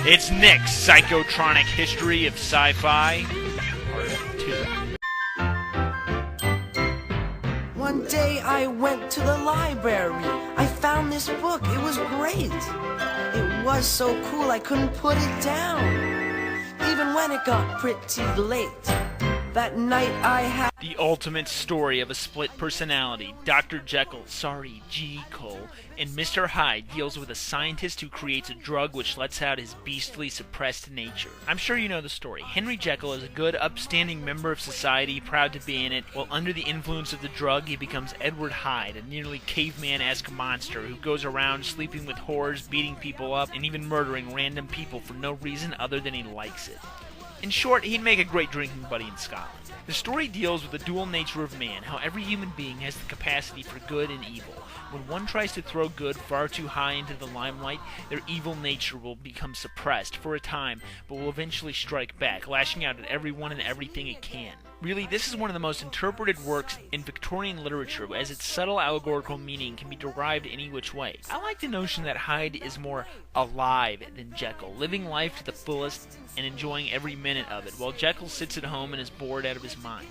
It's Nick's Psychotronic History of Sci-Fi, Part 2. One day I went to the library. I found this book. It was great. It was so cool I couldn't put it down, even when it got pretty late. That night I had The ultimate story of a split personality, Dr. Jekyll, Jeykll, and Mr. Hyde deals with a scientist who creates a drug which lets out his beastly, suppressed nature. I'm sure you know the story. Henry Jekyll is a good, upstanding member of society, proud to be in it, while under the influence of the drug he becomes Edward Hyde, a nearly caveman-esque monster who goes around sleeping with whores, beating people up, and even murdering random people for no reason other than he likes it. In short, he'd make a great drinking buddy in Scotland. The story deals with the dual nature of man, how every human being has the capacity for good and evil. When one tries to throw good far too high into the limelight, their evil nature will become suppressed for a time, but will eventually strike back, lashing out at everyone and everything it can. Really, this is one of the most interpreted works in Victorian literature, as its subtle allegorical meaning can be derived any which way. I like the notion that Hyde is more alive than Jekyll, living life to the fullest and enjoying every minute of it, while Jekyll sits at home and is bored out of his mind.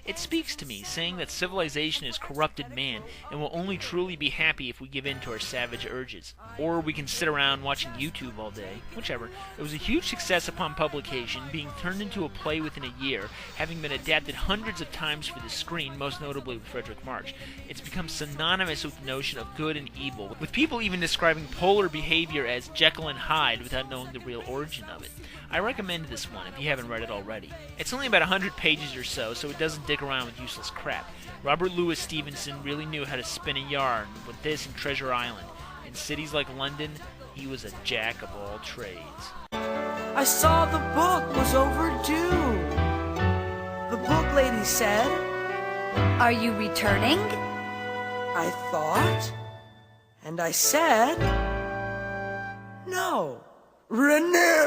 It speaks to me, saying that civilization has corrupted man and will only truly be happy if we give in to our savage urges. Or we can sit around watching YouTube all day, whichever. It was a huge success upon publication, being turned into a play within a year, having been adapted hundreds of times for the screen, most notably with Frederick March. It's become synonymous with the notion of good and evil, with people even describing polar behavior as Jekyll and Hyde without knowing the real origin of it. I recommend this one if you haven't read it already. It's only about 100 pages or so it doesn't dick around with useless crap. Robert Louis Stevenson really knew how to spin a yarn with this and Treasure Island. In cities like London, he was a jack of all trades. I saw the book was overdue. The book lady said, Are you returning? I thought, and I said, no, renew.